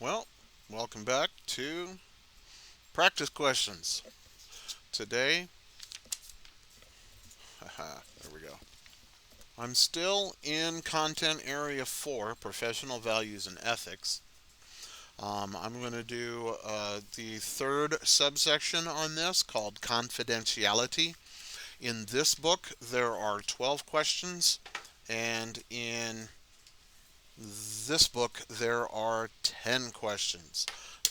Well, welcome back to practice questions. Today, there we go. I'm still in content area 4, professional values and ethics. I'm going to do the third subsection on this called confidentiality. In this book, there are 12 questions, and in this book, there are 10 questions.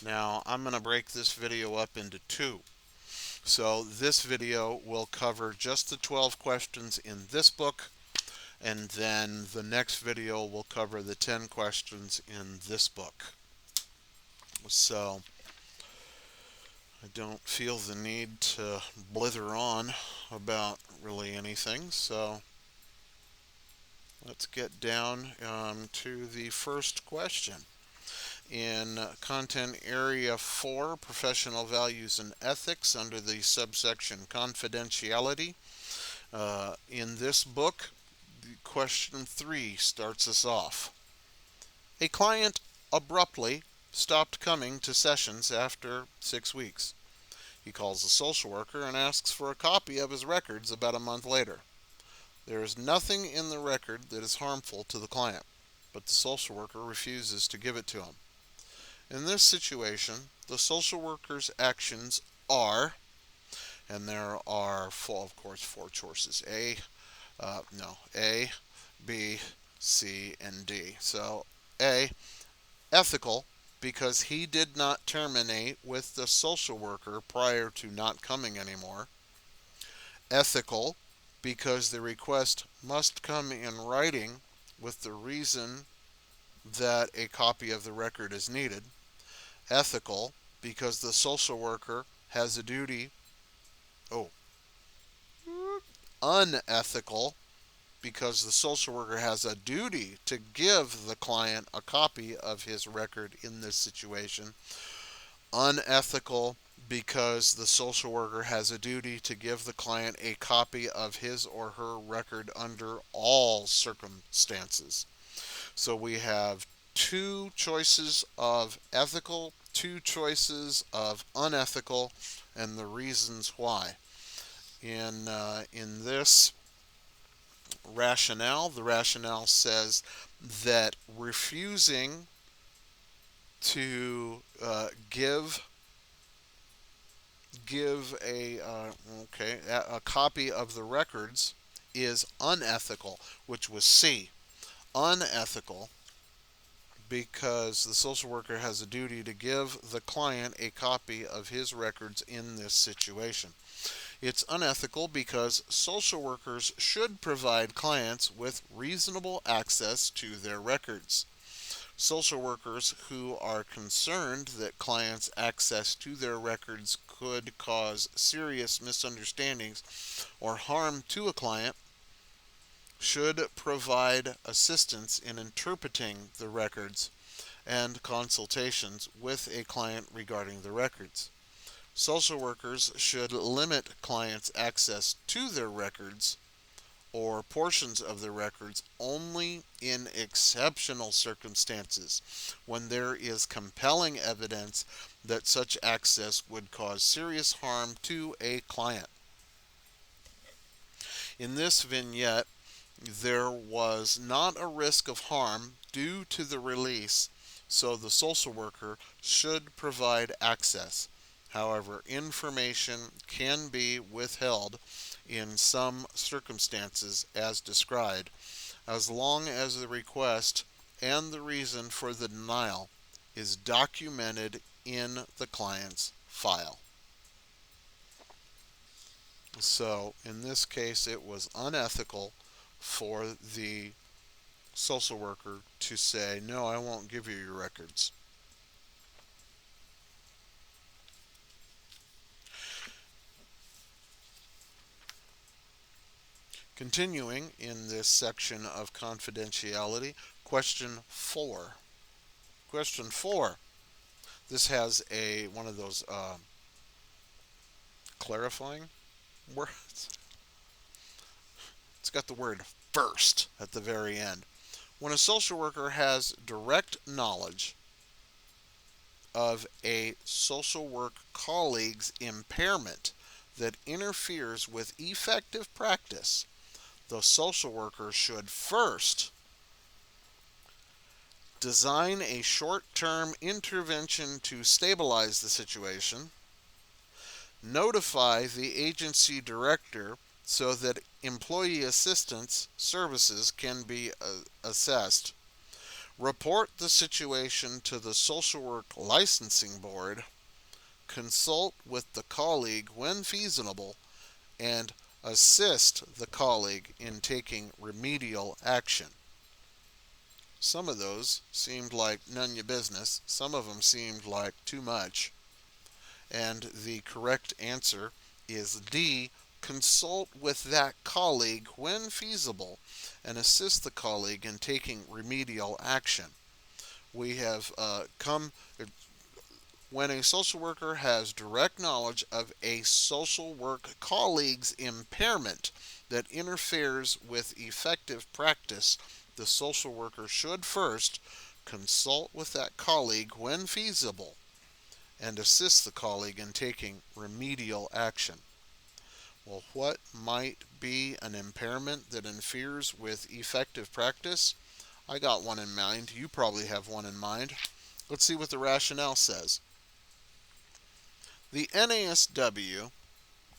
Now, I'm going to break this video up into two. So this video will cover just the 12 questions in this book, and then the next video will cover the 10 questions in this book. So I don't feel the need to blither on about really anything. So let's get down to the first question. In content area 4, professional values and ethics, under the subsection confidentiality, in this book, question 3 starts us off. A client abruptly stopped coming to sessions after 6 weeks. He calls the social worker and asks for a copy of his records about a month later. There is nothing in the record that is harmful to the client, but the social worker refuses to give it to him. In this situation, the social worker's actions are, and there are, of course, 4 choices: A, B, C, and D. So A, ethical, because he did not terminate with the social worker prior to not coming anymore. Ethical, because the request must come in writing with the reason that a copy of the record is needed. Ethical, because the social worker has a duty. Oh, unethical, because the social worker has a duty to give the client a copy of his record in this situation. Unethical, because the social worker has a duty to give the client a copy of his or her record under all circumstances. So we have 2 choices of ethical, 2 choices of unethical, and the reasons why. In this rationale, the rationale says that refusing to give a copy of the records is unethical, which was C. Unethical, because the social worker has a duty to give the client a copy of his records in this situation. It's unethical because social workers should provide clients with reasonable access to their records. Social workers who are concerned that clients' access to their records could cause serious misunderstandings or harm to a client should provide assistance in interpreting the records and consultations with a client regarding the records. Social workers should limit clients' access to their records or portions of the records only in exceptional circumstances when there is compelling evidence that such access would cause serious harm to a client. In this vignette, there was not a risk of harm due to the release, so the social worker should provide access. However, information can be withheld in some circumstances as described, as long as the request and the reason for the denial is documented in the client's file. So in this case, it was unethical for the social worker to say, no, I won't give you your records. Continuing in this section of confidentiality, question 4. Question 4. This has one of those clarifying words. It's got the word first at the very end. When a social worker has direct knowledge of a social work colleague's impairment that interferes with effective practice, the social worker should first design a short term intervention to stabilize the situation, notify the agency director so that employee assistance services can be assessed, report the situation to the social work licensing board, consult with the colleague when feasible, and assist the colleague in taking remedial action. Some of those seemed like none your business, some of them seemed like too much, and the correct answer is D. Consult with that colleague when feasible and assist the colleague in taking remedial action. We have come when a social worker has direct knowledge of a social work colleague's impairment that interferes with effective practice, the social worker should first consult with that colleague when feasible and assist the colleague in taking remedial action. Well, what might be an impairment that interferes with effective practice? I got one in mind. You probably have one in mind. Let's see what the rationale says. The NASW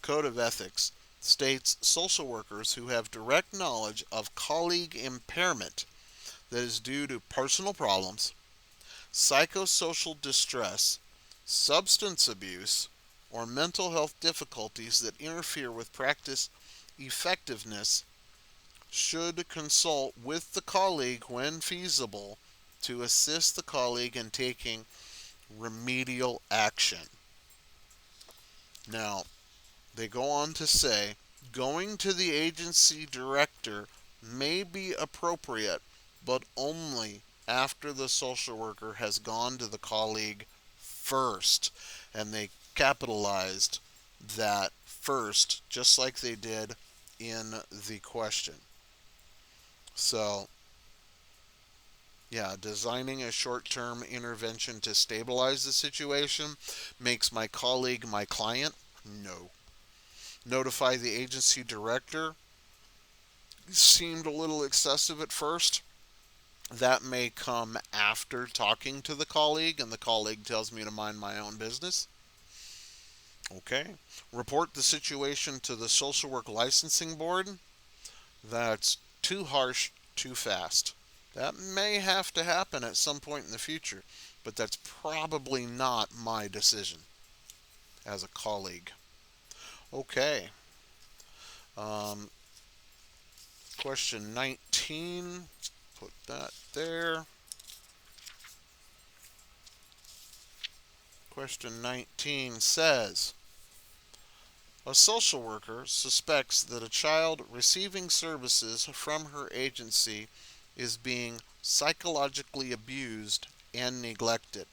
Code of Ethics states social workers who have direct knowledge of colleague impairment that is due to personal problems, psychosocial distress, substance abuse, or mental health difficulties that interfere with practice effectiveness should consult with the colleague when feasible to assist the colleague in taking remedial action. Now, they go on to say, going to the agency director may be appropriate, but only after the social worker has gone to the colleague first. And they capitalized that first, just like they did in the question. So, yeah, designing a short-term intervention to stabilize the situation makes my colleague my client? No. Notify the agency director seemed a little excessive at first. That may come after talking to the colleague and the colleague tells me to mind my own business. Okay. Report the situation to the social work licensing board. That's too harsh, too fast. That may have to happen at some point in the future, but that's probably not my decision as a colleague. Okay. Um, Question 19, put that there. Question 19 says, a social worker suspects that a child receiving services from her agency is being psychologically abused and neglected.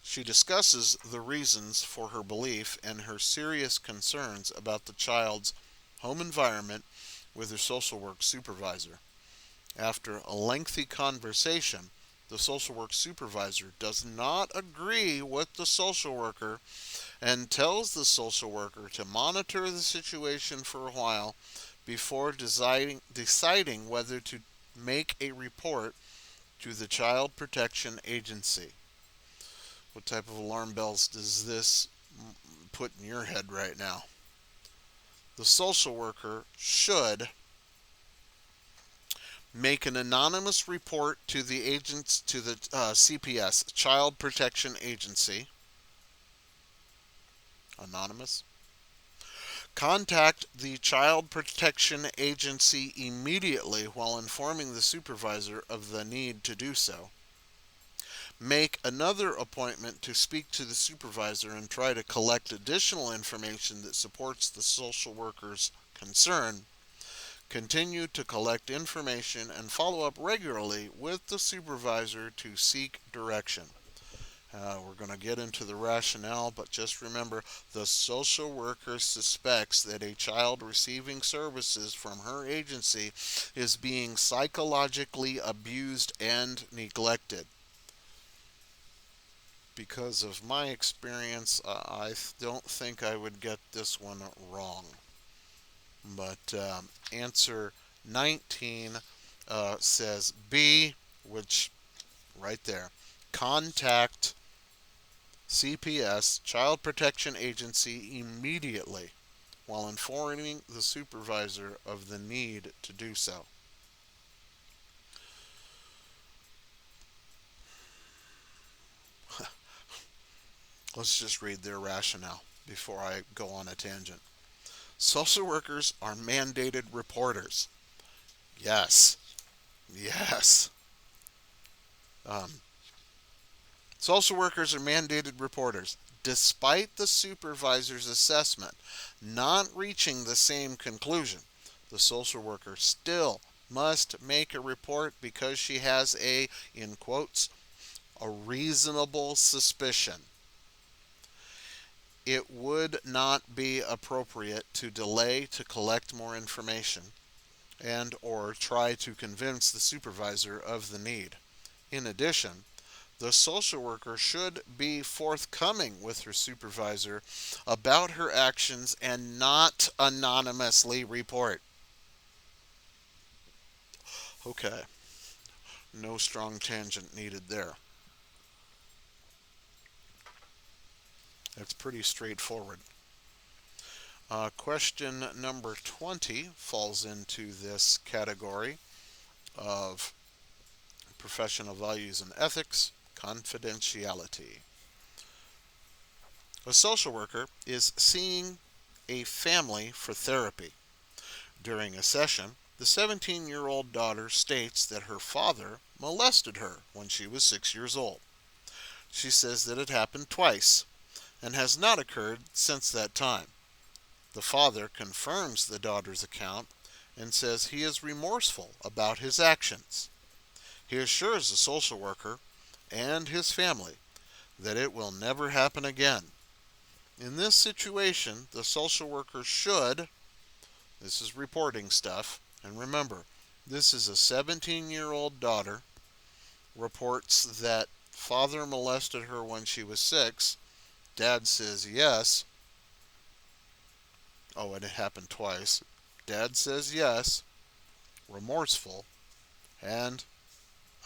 She discusses the reasons for her belief and her serious concerns about the child's home environment with her social work supervisor. After a lengthy conversation, the social work supervisor does not agree with the social worker and tells the social worker to monitor the situation for a while before deciding whether to make a report to the Child Protection Agency. What type of alarm bells does this put in your head right now? The social worker should make an anonymous report to the CPS, Child Protection Agency. Anonymous. Contact the Child Protection Agency immediately while informing the supervisor of the need to do so. Make another appointment to speak to the supervisor and try to collect additional information that supports the social worker's concern. Continue to collect information and follow up regularly with the supervisor to seek direction. We're going to get into the rationale, but just remember the social worker suspects that a child receiving services from her agency is being psychologically abused and neglected. Because of my experience, I don't think I would get this one wrong. But answer 19 says B, which right there. Contact CPS, Child Protection Agency, immediately while informing the supervisor of the need to do so. Let's just read their rationale before I go on a tangent. Social workers are mandated reporters. Yes. Yes. Um, Social workers are mandated reporters. Despite the supervisor's assessment not reaching the same conclusion, the social worker still must make a report because she has in quotes, a reasonable suspicion. It would not be appropriate to delay to collect more information and or try to convince the supervisor of the need. In addition, the social worker should be forthcoming with her supervisor about her actions and not anonymously report. Okay, no strong tangent needed there. It's pretty straightforward. Question number 20 falls into this category of professional values and ethics, confidentiality. A social worker is seeing a family for therapy. During a session, the 17-year-old daughter states that her father molested her when she was 6 years old. She says that it happened twice and has not occurred since that time. The father confirms the daughter's account and says he is remorseful about his actions. He assures the social worker and his family that it will never happen again. In this situation, the social worker should, this is reporting stuff, and remember, this is a 17-year-old daughter, reports that father molested her when she was 6, dad says yes. Oh, and it happened twice. Dad says yes, remorseful, and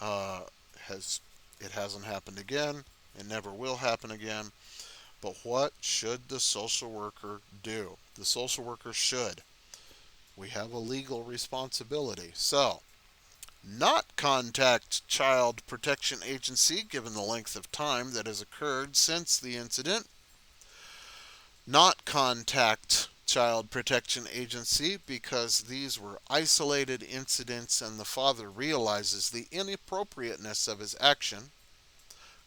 uh, has it hasn't happened again. It never will happen again. But what should the social worker do? The social worker should. We have a legal responsibility. So, not contact Child Protection Agency given the length of time that has occurred since the incident. Not contact Child Protection Agency because these were isolated incidents and the father realizes the inappropriateness of his action.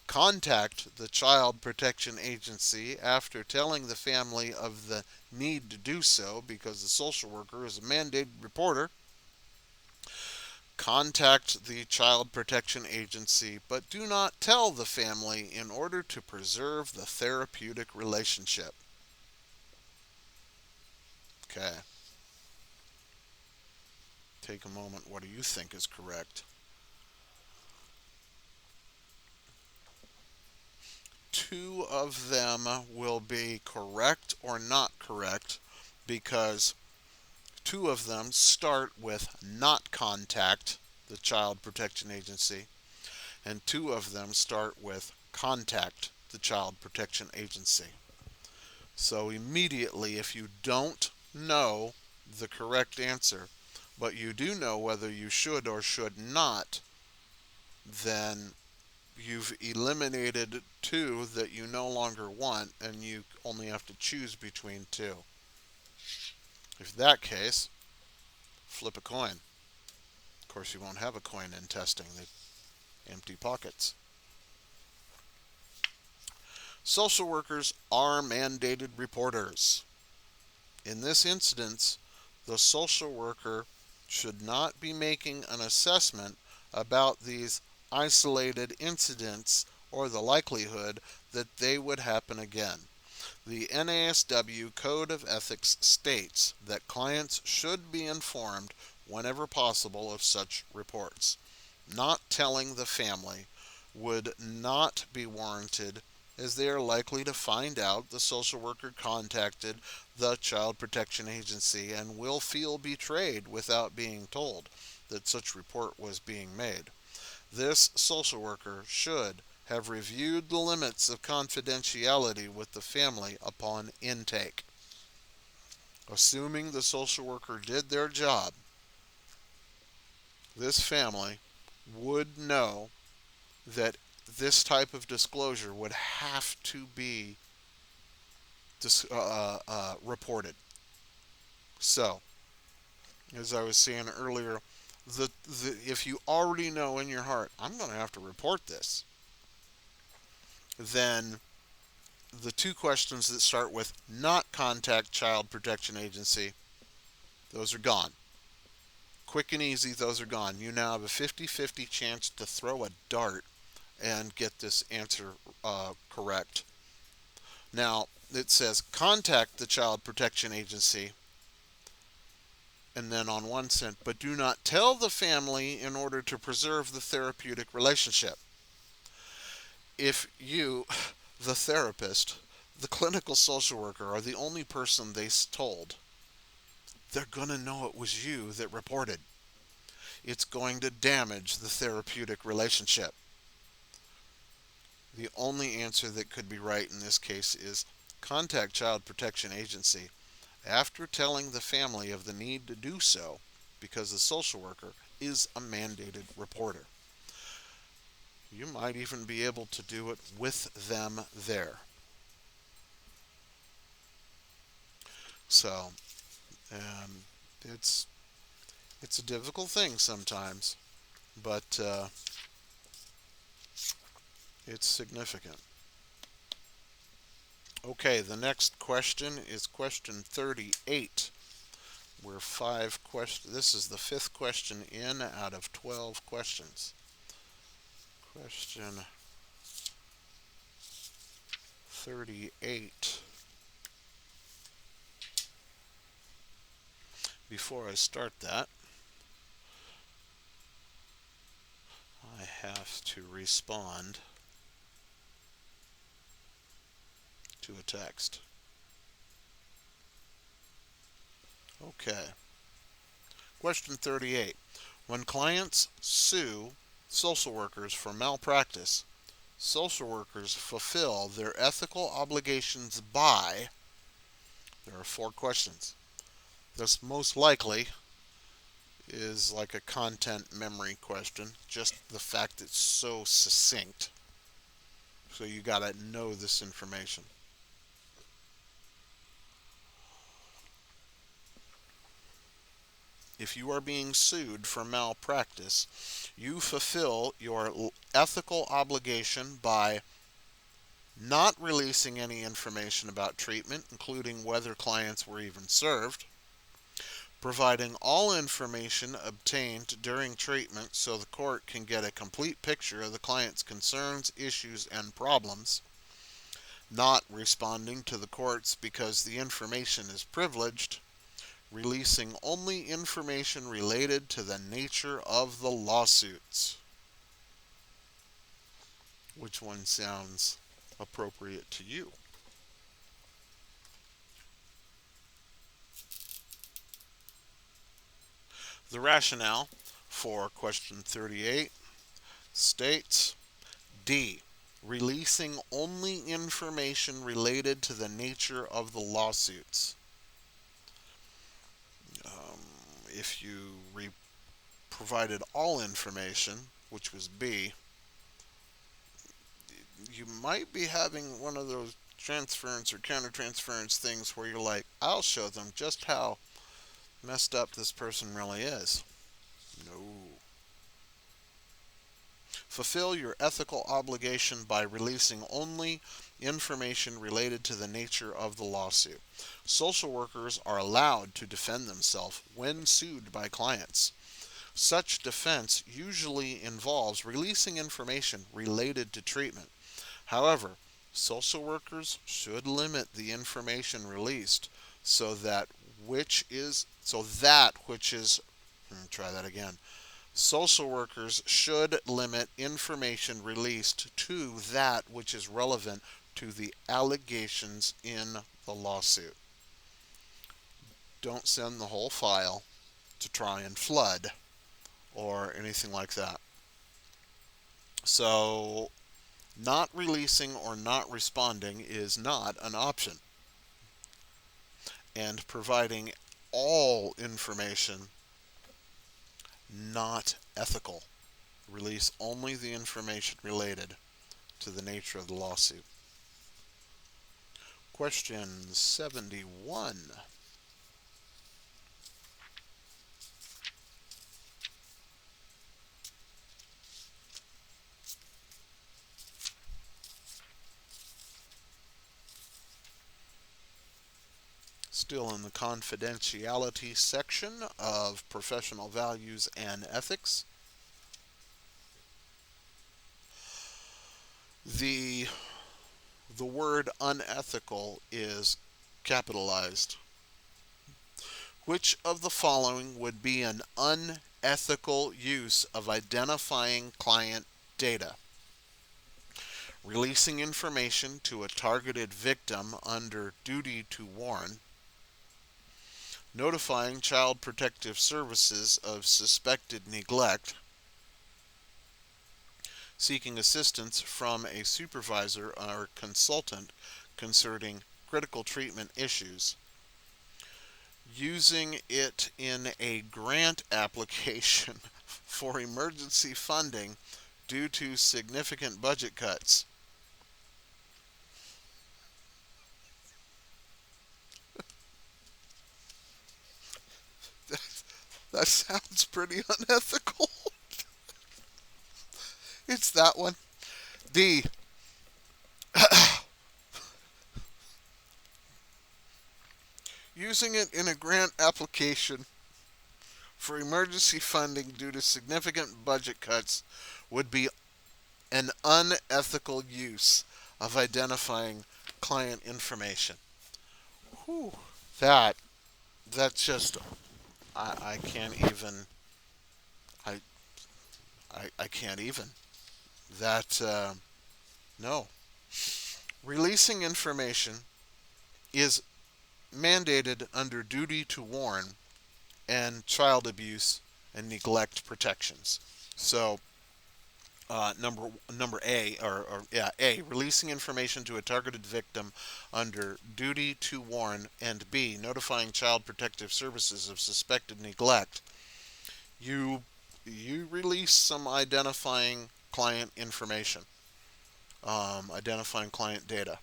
Contact the Child Protection Agency after telling the family of the need to do so because the social worker is a mandated reporter. Contact the Child Protection Agency, but do not tell the family in order to preserve the therapeutic relationship. Okay. Take a moment. What do you think is correct? Two of them will be correct or not correct because two of them start with not contact the Child Protection Agency, and two of them start with contact the Child Protection Agency. So immediately, if you don't know the correct answer, but you do know whether you should or should not, then you've eliminated two that you no longer want, and you only have to choose between two. If that case, flip a coin. Of course, you won't have a coin in testing, the empty pockets. Social workers are mandated reporters. In this instance, the social worker should not be making an assessment about these isolated incidents or the likelihood that they would happen again. The NASW Code of Ethics states that clients should be informed whenever possible of such reports. Not telling the family would not be warranted, as they are likely to find out the social worker contacted the Child Protection Agency and will feel betrayed without being told that such report was being made. This social worker should have reviewed the limits of confidentiality with the family upon intake. Assuming the social worker did their job, this family would know that this type of disclosure would have to be reported. So, as I was saying earlier, if you already know in your heart, I'm going to have to report this, then the two questions that start with not contact Child Protection Agency, those are gone. Quick and easy, those are gone. You now have a 50-50 chance to throw a dart and get this answer correct. Now, it says contact the Child Protection Agency, and then on one sentence, but do not tell the family in order to preserve the therapeutic relationship. If you, the therapist, the clinical social worker, are the only person they told, they're going to know it was you that reported. It's going to damage the therapeutic relationship. The only answer that could be right in this case is contact Child Protection Agency after telling the family of the need to do so, because the social worker is a mandated reporter. You might even be able to do it with them there. So, um, it's a difficult thing sometimes, but it's significant. Okay, the next question is question 38. We're five questions. This is the fifth question in out of 12 questions. Question 38. Before I start that, I have to respond to a text. Okay. Question 38. When clients sue social workers for malpractice, social workers fulfill their ethical obligations by, there are four questions. This most likely is like a content memory question, just the fact it's so succinct. So you got to know this information. If you are being sued for malpractice, you fulfill your ethical obligation by not releasing any information about treatment, including whether clients were even served, providing all information obtained during treatment so the court can get a complete picture of the client's concerns, issues, and problems, not responding to the courts because the information is privileged, releasing only information related to the nature of the lawsuits. Which one sounds appropriate to you? The rationale for question 38 states D. Releasing only information related to the nature of the lawsuits. If you provided all information, which was B, you might be having one of those transference or countertransference things where you're like, I'll show them just how messed up this person really is. No. Fulfill your ethical obligation by releasing only information related to the nature of the lawsuit. Social workers are allowed to defend themselves when sued by clients. Such defense usually involves releasing information related to treatment. However, social workers should limit the information released so that which is try that again. Social workers should limit information released to that which is relevant to the allegations in the lawsuit. Don't send the whole file to try and flood or anything like that. So, not releasing or not responding is not an option. And providing all information, not ethical. Release only the information related to the nature of the lawsuit. Question 71. Still in the confidentiality section of professional values and ethics. The word unethical is capitalized. Which of the following would be an unethical use of identifying client data? Releasing information to a targeted victim under duty to warn, notifying Child Protective Services of suspected neglect, seeking assistance from a supervisor or consultant concerning critical treatment issues, using it in a grant application for emergency funding due to significant budget cuts. That sounds pretty unethical. It's that one. D. Using it in a grant application for emergency funding due to significant budget cuts would be an unethical use of identifying client information. Whew. That that's just I can't even I I can't even that no. Releasing information is mandated under duty to warn and child abuse and neglect protections. So number A or yeah A, releasing information to a targeted victim under duty to warn, and B, notifying Child Protective Services of suspected neglect. You you release some identifying client information, identifying client data,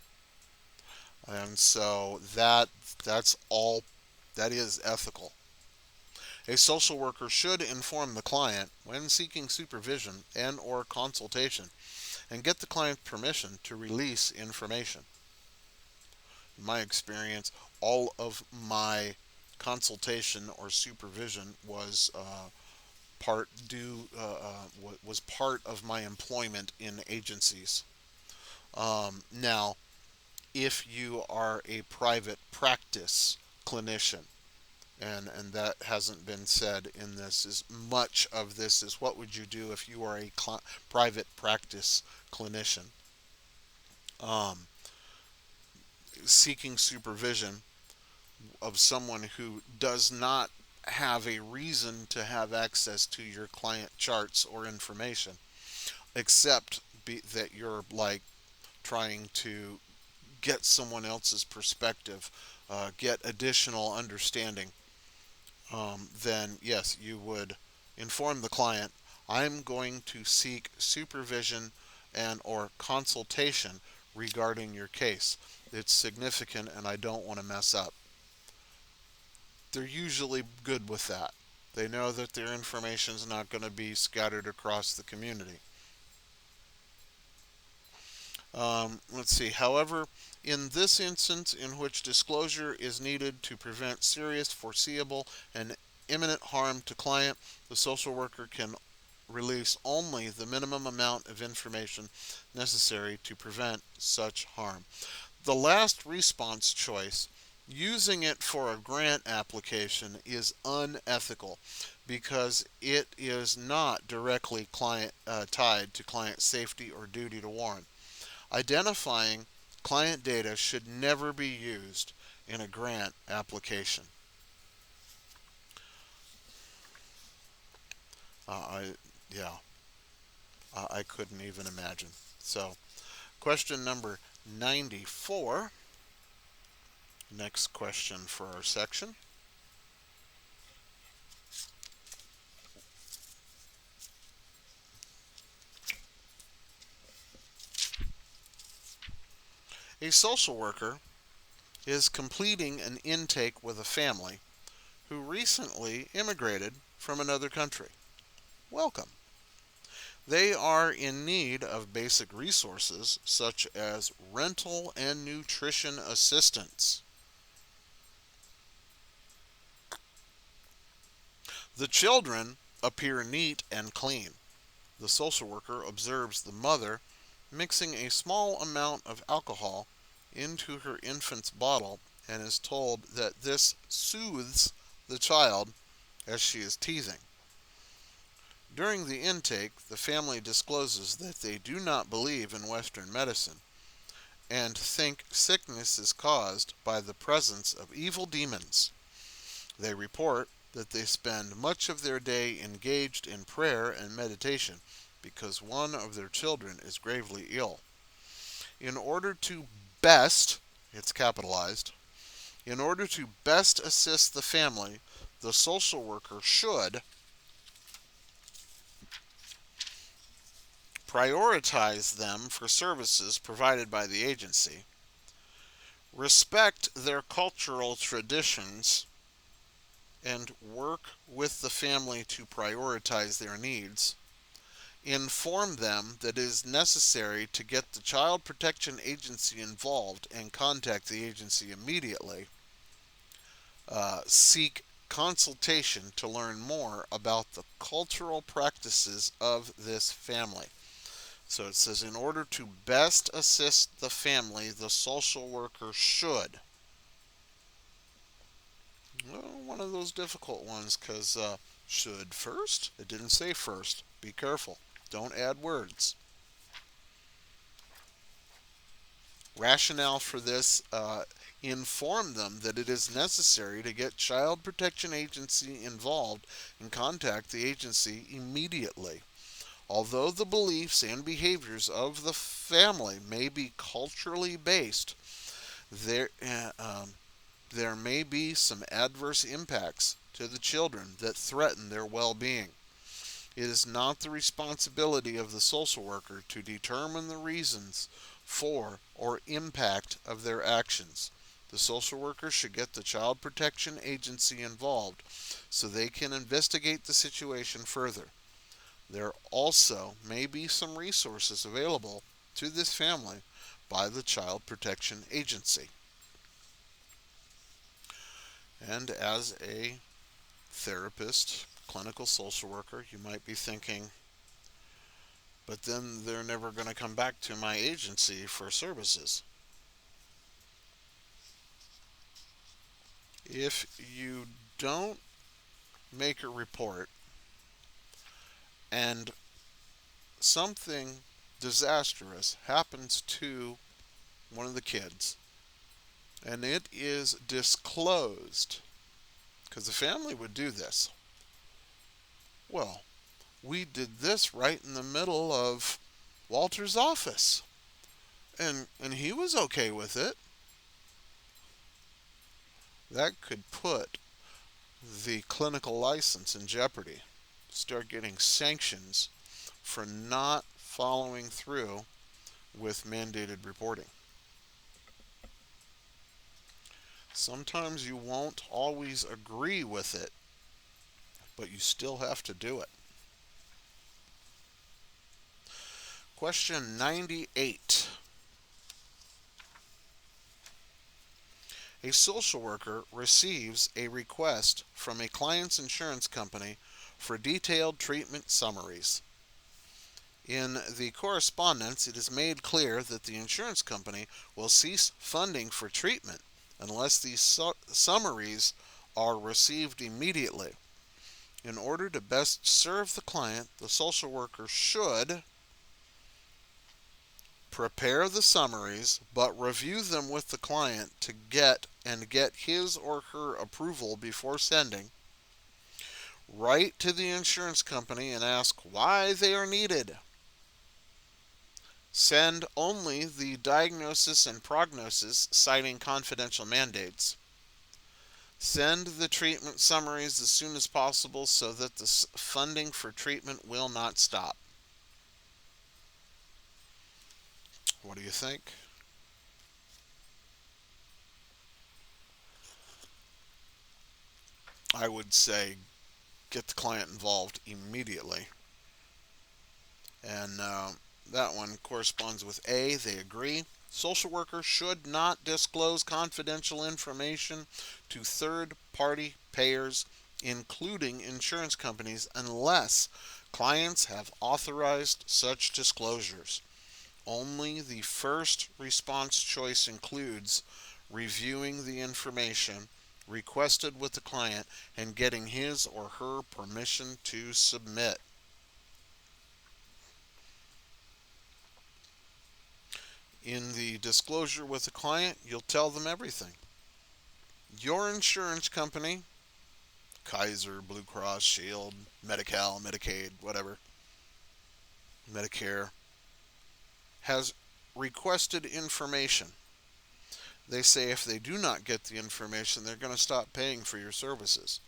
and so that's all that is ethical. A social worker should inform the client when seeking supervision and or consultation and get the client permission to release information. In my experience, all of my consultation or supervision was part of my employment in agencies. Now, if you are a private practice clinician, and that hasn't been said in this, is much of this is what would you do if you are a private practice clinician um, seeking supervision of someone who does not have a reason to have access to your client charts or information, except that you're like trying to get someone else's perspective, get additional understanding, then yes, you would inform the client, I'm going to seek supervision and or consultation regarding your case. It's significant and I don't want to mess up. They're usually good with that. They know that their information is not going to be scattered across the community. Let's see. However, in this instance, in which disclosure is needed to prevent serious, foreseeable, and imminent harm to client, the social worker can release only the minimum amount of information necessary to prevent such harm. The last response choice, using it for a grant application, is unethical because it is not directly tied to client safety or duty to warn. Identifying client data should never be used in a grant application. I, yeah, I couldn't even imagine. So, question number 94. Next question for our section. A social worker is completing an intake with a family who recently immigrated from another country. Welcome. They are in need of basic resources such as rental and nutrition assistance. The children appear neat and clean. The social worker observes the mother mixing a small amount of alcohol into her infant's bottle and is told that this soothes the child as she is teething. During the intake, the family discloses that they do not believe in Western medicine and think sickness is caused by the presence of evil demons. They report that they spend much of their day engaged in prayer and meditation because one of their children is gravely ill. In order to best, it's capitalized, in order to best assist the family, the social worker should prioritize them for services provided by the agency, respect their cultural traditions, and work with the family to prioritize their needs, inform them that it is necessary to get the Child Protection Agency involved and contact the agency immediately, seek consultation to learn more about the cultural practices of this family. So it says, in order to best assist the family, the social worker should. Well, one of those difficult ones because should first? It didn't say first. Be careful. Don't add words. Rationale for this, inform them that it is necessary to get Child Protection Agency involved and contact the agency immediately. Although the beliefs and behaviors of the family may be culturally based, there, uh, um, there may be some adverse impacts to the children that threaten their well-being. It is not the responsibility of the social worker to determine the reasons for or impact of their actions. The social worker should get the Child Protection Agency involved so they can investigate the situation further. There also may be some resources available to this family by the Child Protection Agency. And as a therapist, clinical social worker, you might be thinking, but then they're never going to come back to my agency for services. If you don't make a report and something disastrous happens to one of the kids and it is disclosed, because the family would do this, well, we did this right in the middle of Walter's office, and he was okay with it. That could put the clinical license in jeopardy. Start getting sanctions for not following through with mandated reporting. Sometimes you won't always agree with it, but you still have to do it. Question 98. A social worker receives a request from a client's insurance company for detailed treatment summaries. In the correspondence, it is made clear that the insurance company will cease funding for treatment unless these summaries are received immediately. In order to best serve the client, the social worker should prepare the summaries but review them with the client to get his or her approval before sending. Write to the insurance company and ask why they are needed. Send only the diagnosis and prognosis, citing confidential mandates. Send the treatment summaries as soon as possible so that the funding for treatment will not stop. What do you think? I would say get the client involved immediately. And that one corresponds with A. They agree. Social workers should not disclose confidential information to third-party payers, including insurance companies, unless clients have authorized such disclosures. Only the first response choice includes reviewing the information requested with the client and getting his or her permission to submit. In the disclosure with the client, you'll tell them everything. Your insurance company, Kaiser, Blue Cross, Shield, Medi-Cal, Medicaid, whatever, Medicare, has requested information. They say if they do not get the information, they're going to stop paying for your services.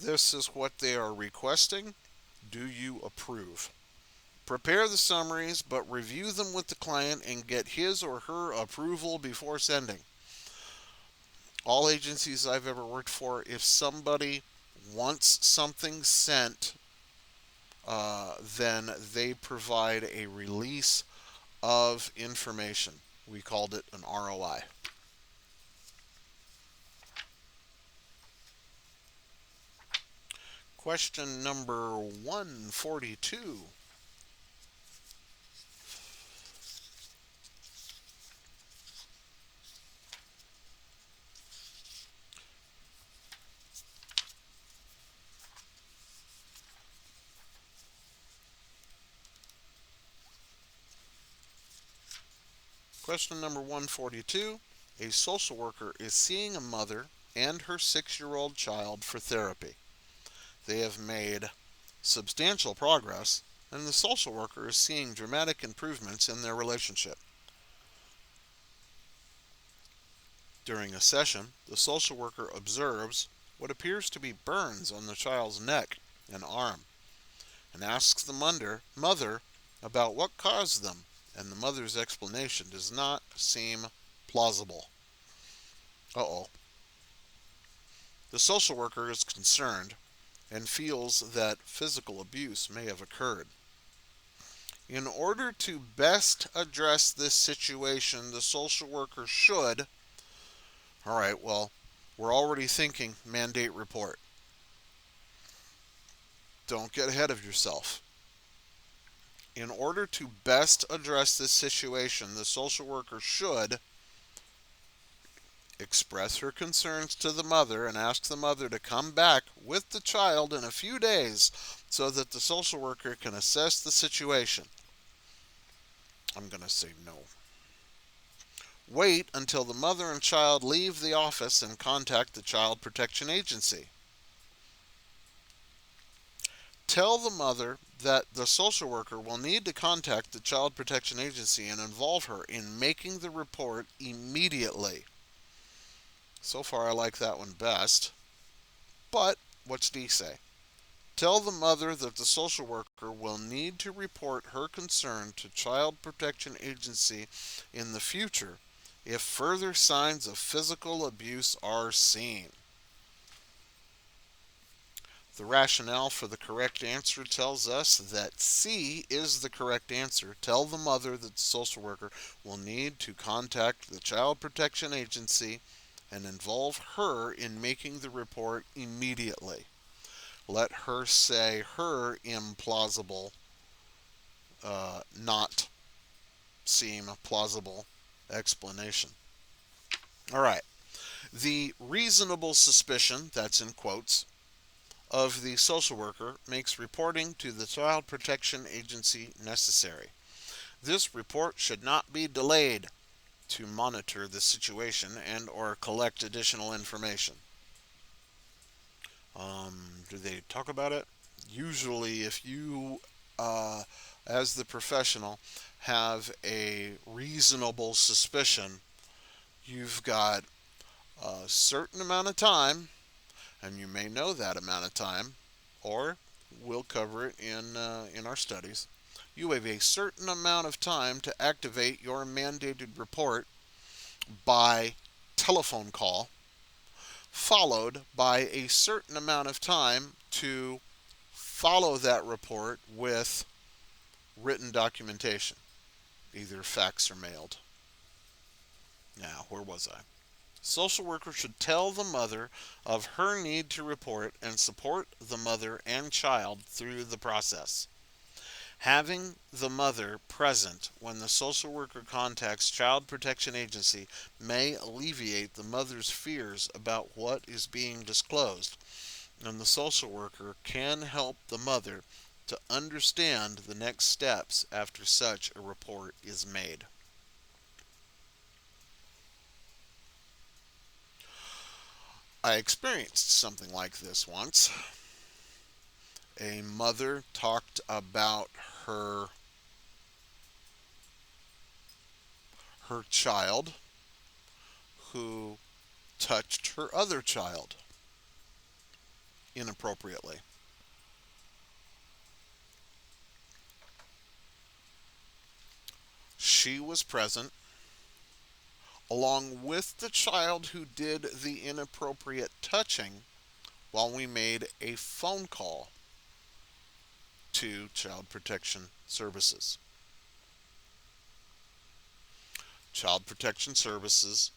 This is what they are requesting. Do you approve? Prepare the summaries, but review them with the client and get his or her approval before sending. All agencies I've ever worked for, if somebody wants something sent, then they provide a release of information. We called it an ROI. Question number 142. Question number 142. A social worker is seeing a mother and her 6-year-old child for therapy. They have made substantial progress, and the social worker is seeing dramatic improvements in their relationship. During a session, the social worker observes what appears to be burns on the child's neck and arm and asks the mother about what caused them, and the mother's explanation does not seem plausible. Uh-oh. The social worker is concerned and feels that physical abuse may have occurred. In order to best address this situation, the social worker should, all right, well, we're already thinking mandate report. Don't get ahead of yourself. In order to best address this situation, the social worker should express her concerns to the mother and ask the mother to come back with the child in a few days so that the social worker can assess the situation. I'm going to say no. Wait until the mother and child leave the office and contact the Child Protection Agency. Tell the mother that the social worker will need to contact the Child Protection Agency and involve her in making the report immediately. So far, I like that one best. But what's D say? Tell the mother that the social worker will need to report her concern to Child Protection Agency in the future if further signs of physical abuse are seen. The rationale for the correct answer tells us that C is the correct answer. Tell the mother that the social worker will need to contact the Child Protection Agency and involve her in making the report immediately. Let her say her implausible, not seem plausible explanation. All right. The reasonable suspicion, that's in quotes, of the social worker makes reporting to the Child Protection Agency necessary. This report should not be delayed to monitor the situation and or collect additional information. Do they talk about it? Usually, if you, as the professional, have a reasonable suspicion, you've got a certain amount of time, and you may know that amount of time, or we'll cover it in our studies. You have a certain amount of time to activate your mandated report by telephone call, followed by a certain amount of time to follow that report with written documentation, either fax or mailed. Now, where was I? Social worker should tell the mother of her need to report and support the mother and child through the process. Having the mother present when the social worker contacts Child Protection Agency may alleviate the mother's fears about what is being disclosed, and the social worker can help the mother to understand the next steps after such a report is made. I experienced something like this once. A mother talked about her child who touched her other child inappropriately. She was present along with the child who did the inappropriate touching while we made a phone call to Child Protection Services. Child Protection Services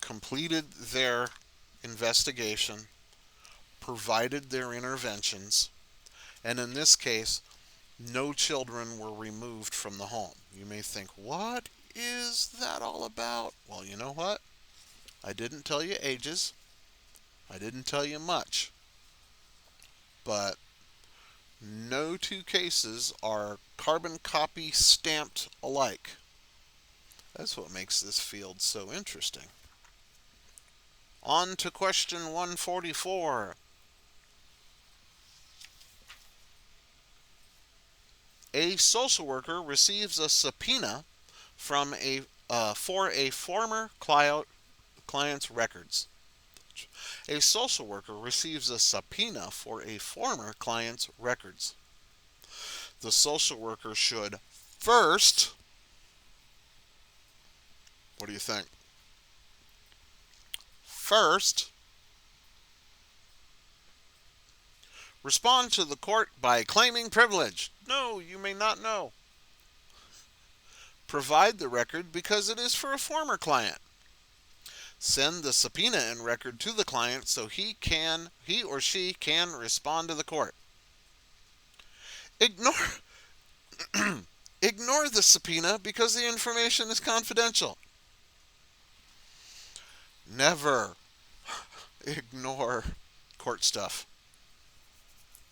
completed their investigation, provided their interventions, and in this case, no children were removed from the home. You may think, what is that all about? Well, you know what? I didn't tell you ages. I didn't tell you much. But no two cases are carbon copy stamped alike. That's what makes this field so interesting. On to question 144. A social worker receives a subpoena from for a former client's records. A social worker receives a subpoena for a former client's records. The social worker should first, what do you think? First, respond to the court by claiming privilege. No, you may not know. Provide the record because it is for a former client. Send the subpoena and record to the client so he or she can respond to the court. Ignore ignore the subpoena because the information is confidential. Never ignore court stuff.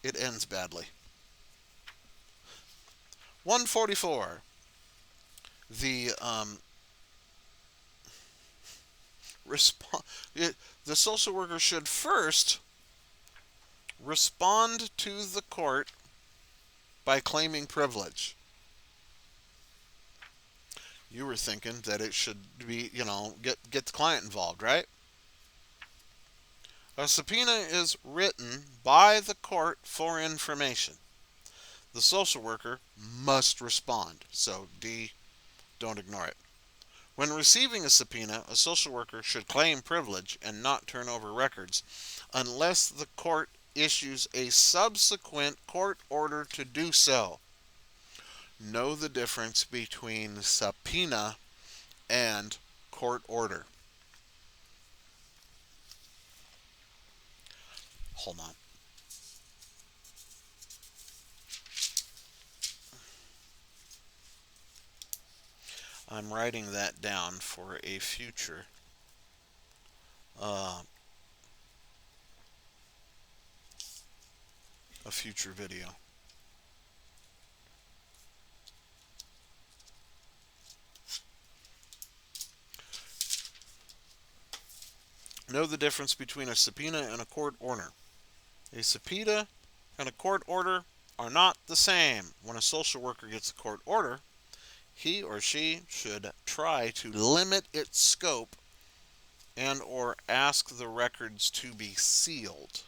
It ends badly. 144. The the social worker should first respond to the court by claiming privilege. You were thinking that it should be, get the client involved, right? A subpoena is written by the court for information. The social worker must respond. So D, don't ignore it. When receiving a subpoena, a social worker should claim privilege and not turn over records unless the court issues a subsequent court order to do so. Know the difference between subpoena and court order. Hold on. I'm writing that down for uh, a future video. Know the difference between a subpoena and a court order. A subpoena and a court order are not the same. When a social worker gets a court order, he or she should try to limit its scope and or ask the records to be sealed.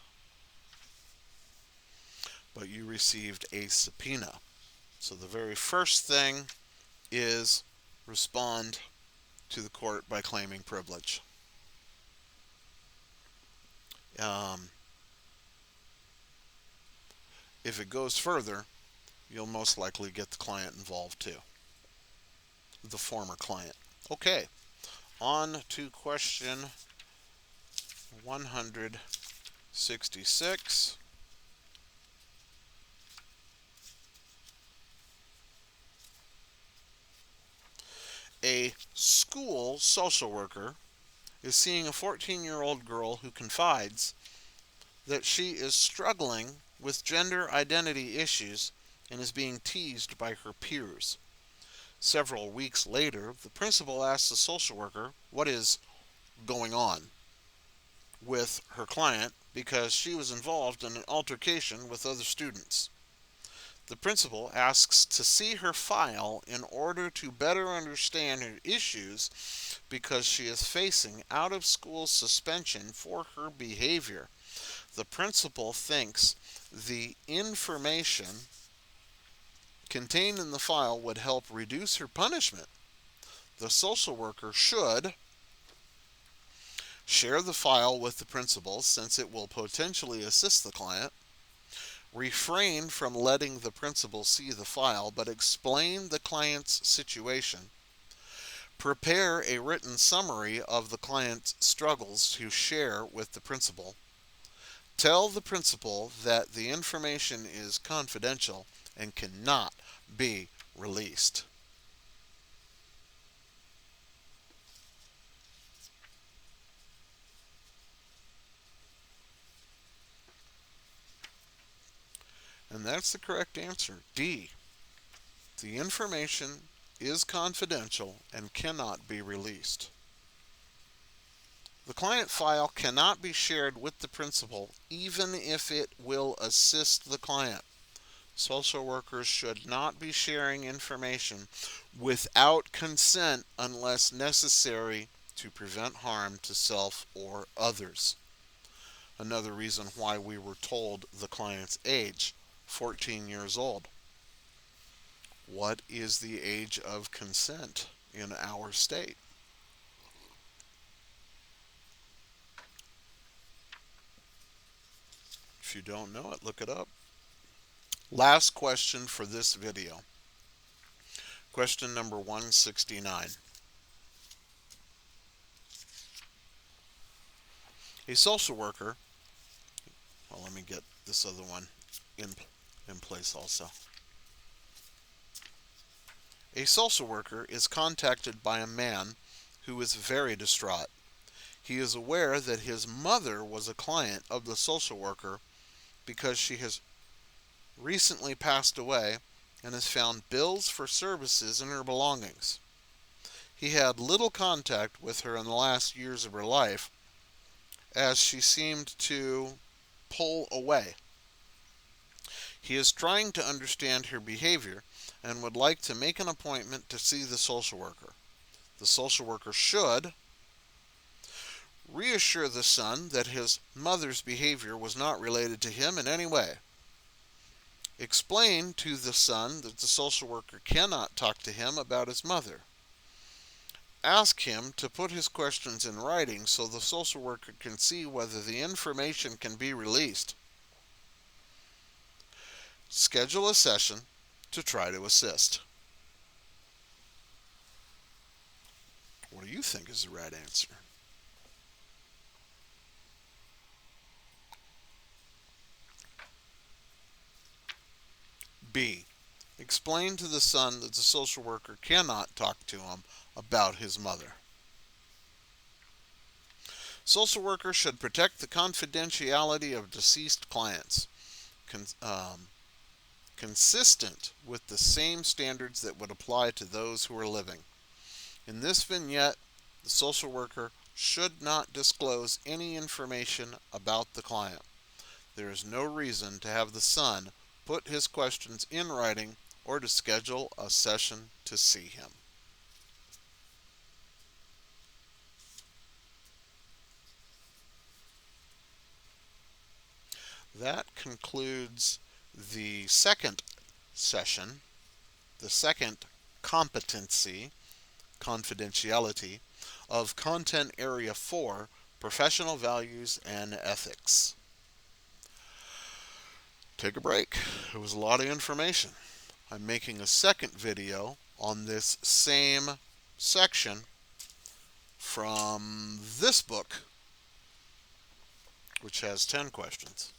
But you received a subpoena. So the very first thing is respond to the court by claiming privilege. Um, if it goes further, you'll most likely get the client involved too, the former client. Okay, on to question 166. A school social worker is seeing a 14-year-old girl who confides that she is struggling with gender identity issues and is being teased by her peers. Several weeks later, the principal asks the social worker what is going on with her client because she was involved in an altercation with other students. The principal asks to see her file in order to better understand her issues because she is facing out-of-school suspension for her behavior. The principal thinks the information contained in the file would help reduce her punishment. The social worker should share the file with the principal since it will potentially assist the client, refrain from letting the principal see the file but explain the client's situation, prepare a written summary of the client's struggles to share with the principal, tell the principal that the information is confidential and cannot be released. And that's the correct answer. D. The information is confidential and cannot be released. The client file cannot be shared with the principal even if it will assist the client. Social workers should not be sharing information without consent unless necessary to prevent harm to self or others. Another reason why we were told the client's age, 14 years old. What is the age of consent in our state? If you don't know it, look it up. Last question for this video. Question number 169. A social worker, well, let me get this other one in place also. A social worker is contacted by a man who is very distraught. He is aware that his mother was a client of the social worker because she has recently passed away and has found bills for services in her belongings. He had little contact with her in the last years of her life as she seemed to pull away. He is trying to understand her behavior and would like to make an appointment to see the social worker. The social worker should reassure the son that his mother's behavior was not related to him in any way. Explain to the son that the social worker cannot talk to him about his mother. Ask him to put his questions in writing so the social worker can see whether the information can be released. Schedule a session to try to assist. What do you think is the right answer? B. Explain to the son that the social worker cannot talk to him about his mother. Social workers should protect the confidentiality of deceased clients, con- um, consistent with the same standards that would apply to those who are living. In this vignette, the social worker should not disclose any information about the client. There is no reason to have the son put his questions in writing or to schedule a session to see him. That concludes the second session, the second competency, confidentiality, of Content Area 4, Professional Values and Ethics. Take a break. It was a lot of information. I'm making a second video on this same section from this book, which has 10 questions.